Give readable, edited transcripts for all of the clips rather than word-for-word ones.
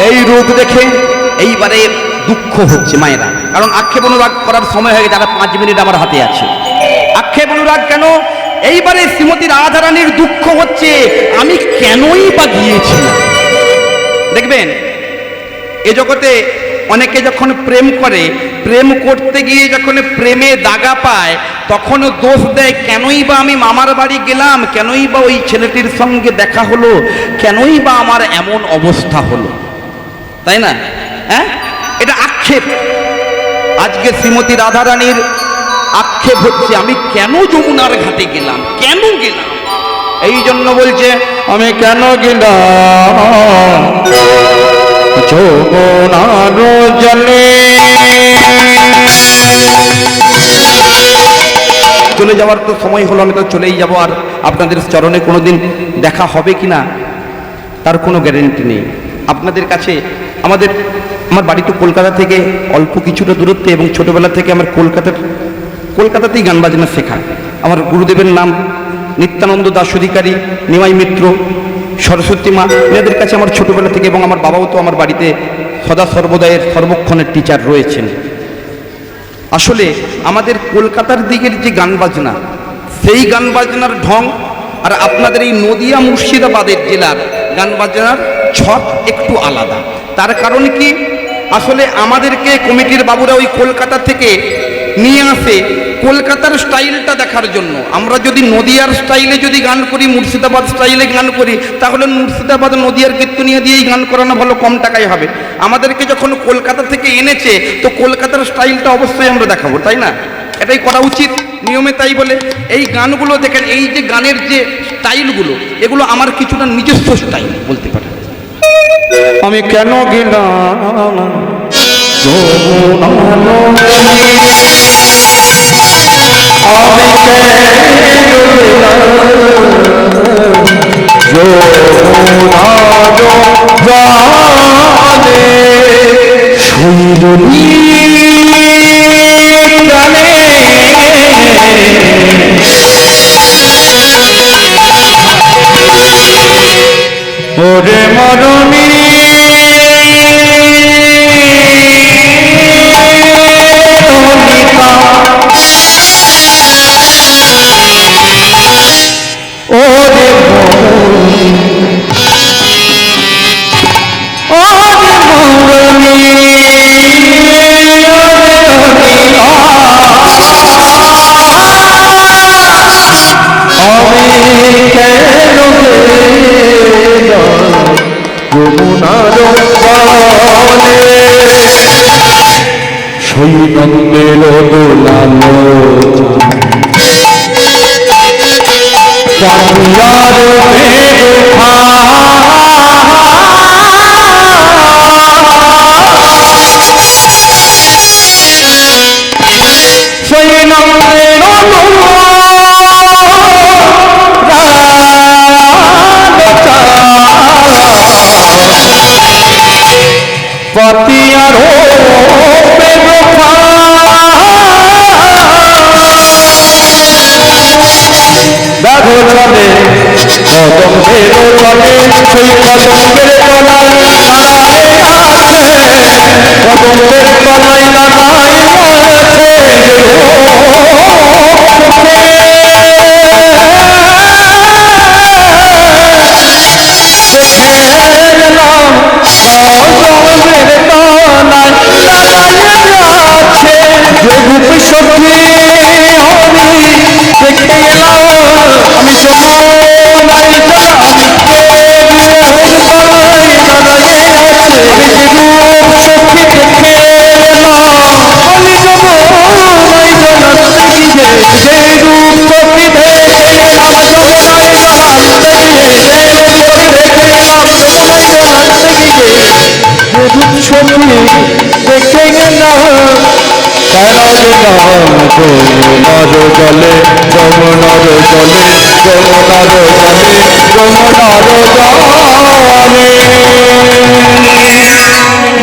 এই রূপ দেখে এইবারে দুঃখ হচ্ছে মায়েরা, কারণ আক্ষেপ অনুরাগ করার সময় হয়ে গেছে, যারা 5 মিনিট আমার হাতে আছে। আক্ষেপ অনুরাগ কেন? এইবারে শ্রীমতী রাধারানীর দুঃখ হচ্ছে, আমি কেনই বা গিয়েছিলাম। দেখবেন এ জগতে অনেকে যখন প্রেম করে, প্রেম করতে গিয়ে যখন প্রেমে দাগা পায়, তখন দোষ দেয়, কেনই বা আমি মামার বাড়ি গেলাম, কেনই বা ওই ছেলেটির সঙ্গে দেখা হলো, কেনই বা আমার এমন অবস্থা হলো, তাই না? হ্যাঁ, এটা আক্ষেপ। আজকে শ্রীমতী রাধারানীর আক্ষেপ হচ্ছে, আমি কেন যমুনার ঘাটে গেলাম, কেন গেলাম? এই জন্য বলছে, আমি কেন গেলাম যমুনার জলে। চলে যাওয়ার তো সময় হলো, আমি তো চলেই যাব, আর আপনাদের চরণে কোনোদিন দেখা হবে কিনা তার কোনো গ্যারেন্টি নেই। আপনাদের কাছে আমার বাড়ি তো কলকাতা থেকে অল্প কিছুটা দূরত্বে, এবং ছোটবেলা থেকে আমার কলকাতাতেই গান বাজনা শেখা। আমার গুরুদেবের নাম নিত্যানন্দ দাস অধিকারী, নিমাই মিত্র, সরস্বতী মা, এদের কাছে আমার ছোটবেলা থেকে, এবং আমার বাবাও তো আমার বাড়িতে সদা সর্বদায়ের সর্বক্ষণের টিচার রয়েছেন। আসলে আমাদের কলকাতার দিকের যে গান বাজনা, সেই গান বাজনার ঢং আর আপনাদের এই নদিয়া মুর্শিদাবাদের জেলার গান বাজনার ছক একটু আলাদা। তার কারণ কি, আসলে আমাদেরকে কমিটির বাবুরা ওই কলকাতা থেকে নিয়ে আসে কলকাতার স্টাইলটা দেখার জন্য। আমরা যদি নদিয়ার স্টাইলে যদি গান করি, মুর্শিদাবাদ স্টাইলে গান করি, তাহলে মুর্শিদাবাদ নদিয়ার কীর্তনিয়া দিয়েই গান করানো ভালো, কম টাকায় হবে। আমাদেরকে যখন কলকাতা থেকে এনেছে, তো কলকাতার স্টাইলটা অবশ্যই আমরা দেখাবো, তাই না? এটাই করা উচিত নিয়মে। তাই বলে এই গানগুলো দেখেন, এই যে গানের যে স্টাইলগুলো, এগুলো আমার কিছুটা নিজস্ব স্টাইল বলতে পারে। আমি কেন গেলাম ওরে মরণী সৈনন্দের দোলালো পতিয়ারো দেখো চলে কদম্বের চলে, সেই কদম্বের তলায় কদম্বের তলায় যমুনার জলে যমুনার জলে যমুনার জলে যমুনার জলে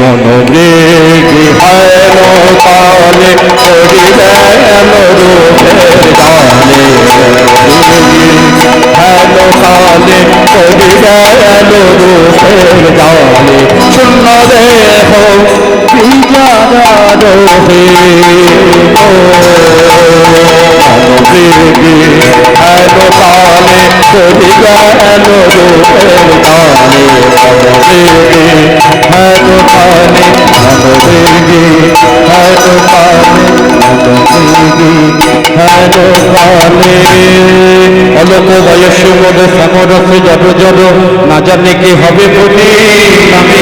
মনোবেগে হেন তালে করিলে রূপের গানে হেন তালে করিলে রূপের গানে শূন্য দেহ বিজারা রহে মনোবেগে এলো তালে করি গেল রূপের তালে মনোবেগে এলো তালে মনোবেগে এলো তালে মনোবেগে এলো তালে অলোক বয়স মোদ সমরসে জড় জড় না জানে কি হবে প্রতি আমি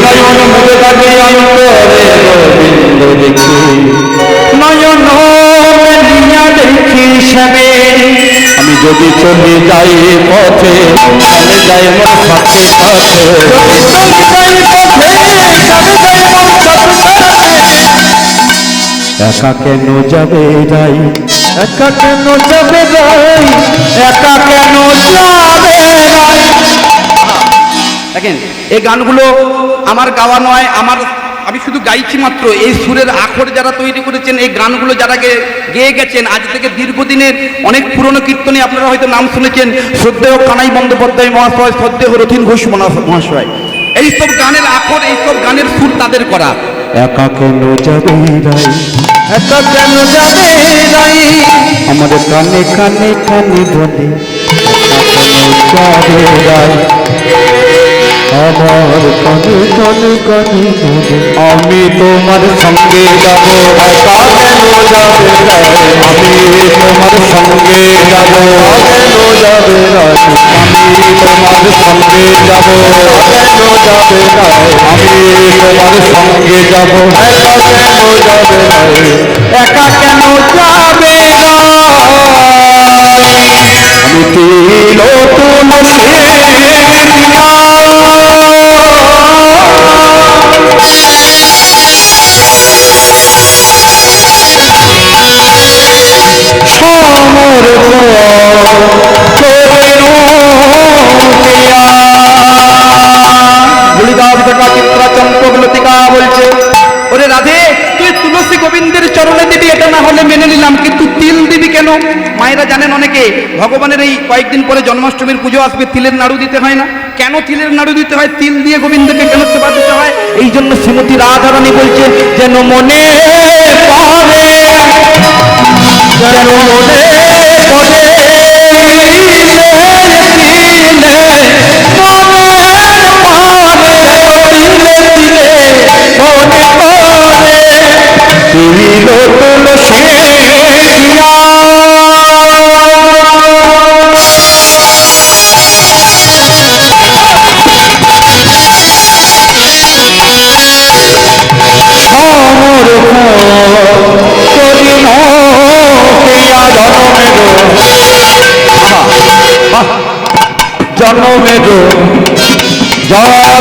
নয়ন মুখে থাকে অন্তরে গোবিন্দ দেখি নয়ন মেলিয়া দেখি শ্যামে আমি যদি চলে যাই পথে চলে যাই মোর সাথে সাথে একা কেন যাবে যাই একা কেন যাবে যাই একা কেন যাবে যাই। দেখেন এই গানগুলো আমার গাওয়া নয়, আমি শুধু গাইছি মাত্র। এই সুরের আখর যারা তৈরি করেছেন, এই গানগুলো যারা গেয়ে গেছেন, আজ থেকে দীর্ঘদিনের অনেক পুরনো কীর্তনে আপনারা হয়তো নাম শুনেছেন, শ্রদ্ধেয় কানাই বন্দ্যোপাধ্যায় মহাশয়, শ্রদ্ধেয় রথীন ঘোষ মহাশয়। এইসব গানের আখর, এইসব গানের সুর তাদের করা। একা কেন যাবে যাই একা কেন যাবে যাই আমার কানে কানে কানে বলে একা কেন যাবে যাই আমার কানে কানে কানে বলে আমি তোমার সঙ্গে যাব একা কেন যাবে যাই আমি তোমার সঙ্গে যাব কেন যাবে যাই আমি তোমার সঙ্গে যাব কেন যাবে যাই আমি তোমার সঙ্গে যাব একা কেন যাবে যাই একা কেন যাবে আমি তিল তুলসী বলছে ওরে রাধে, তুই তুলসী গোবিন্দের চরণে দিবি এটা না হলে মেনে নিলাম, কিন্তু তিল দিবি কেন? মায়েরা জানেন অনেকে, ভগবানের এই কয়েকদিন পরে জন্মাষ্টমীর পুজো আসবে, তিলের নাড়ু দিতে হয় না? কেন তিলের নাড়ু দিতে হয়? তিল দিয়ে গোবিন্দকে কেন সেবা দিতে হয়? এই জন্য শ্রীমতী রাধারানী বলছে, যেন মনে পড়ে যেন মনে পড়ে জনমেরো জনমেরো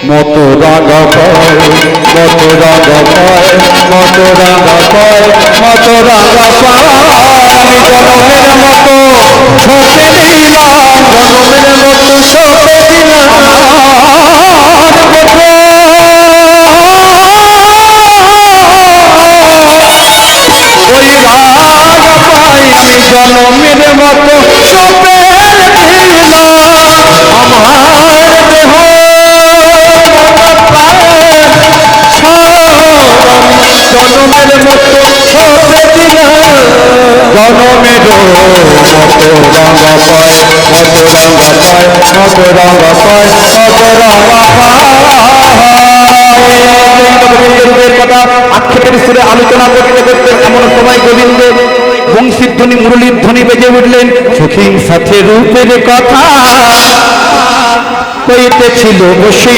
মত রাগা পায় মত রাগা পায় মত রাগা পায় মত রাগা পায় আমি জনমের মতো ছোটে দিলাম জনমের মতো ছোটে দিলাম ওই রাগা পাই জনমের মতো ছোটে দিলাম আমার দেহ জনমের মতো ছোটে দিলাম জনমের মতো রাঙা পায় মতো রাঙা পায় মতো রাঙা পায় মতো রাঙা গোবিন্দের কথা আক্ষেপের সুরে আলোচনা করতে করতে এমন সময় গোবিন্দ বংশীর ধ্বনি মুরলীর ধ্বনি বেজে উঠলেন। সখীর সাথে রূপের কথা কইতেছিল বসে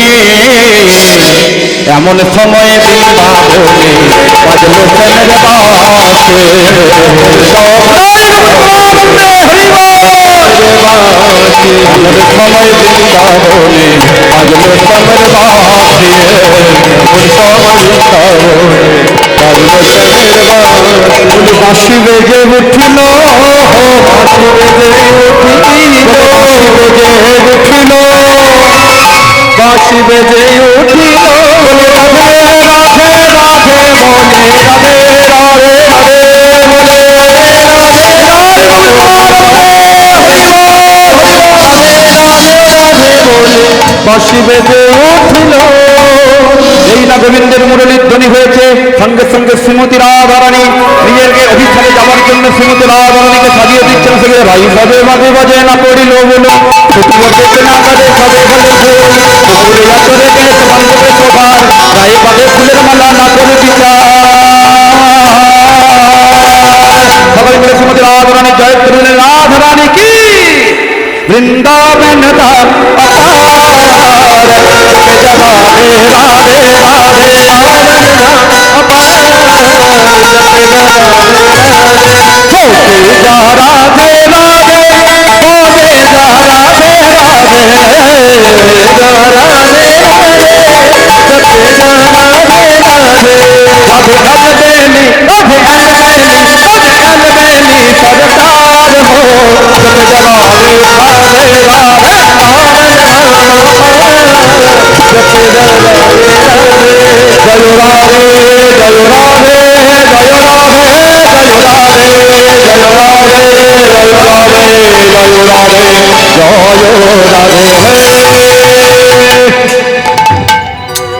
এমন সময় বৃন্দাবনে বাজলো প্রেমের বাঁশি এমন সময় বৃন্দাবনে বাজলো প্রেমের বাঁশি বাঁশি বেজে উঠিল বাঁশি বেজে উঠিল বাঁশি বেজে উঠিল রাধে রাধে রাধে মনে রাধে রাধে রাধে মনে রাধে রাধে রাধে বাঁশি বেজে উঠিল। এই না গোবিন্দের মুরলীর ধ্বনি হয়েছে, সঙ্গে সঙ্গে শ্রীমতী রাধারানী নিজেকে অভিযানে যাওয়ার জন্য শ্রীমতী রাধারানীকে সাজিয়ে দিচ্ছেন। সেখানে রাই বাজে বাজে বাজে না পড়িল বলো, ছুটিব দেখে না কাজে সবে বলে ফুলে আচরে কেশ বান্ধবে সবার, গায়ে বাঁধে ফুলের মালা না করে বিচার। সবাই মিলে শ্রীমতী রাধারানী জয় করলেন। রাধারানী কি বৃন্দা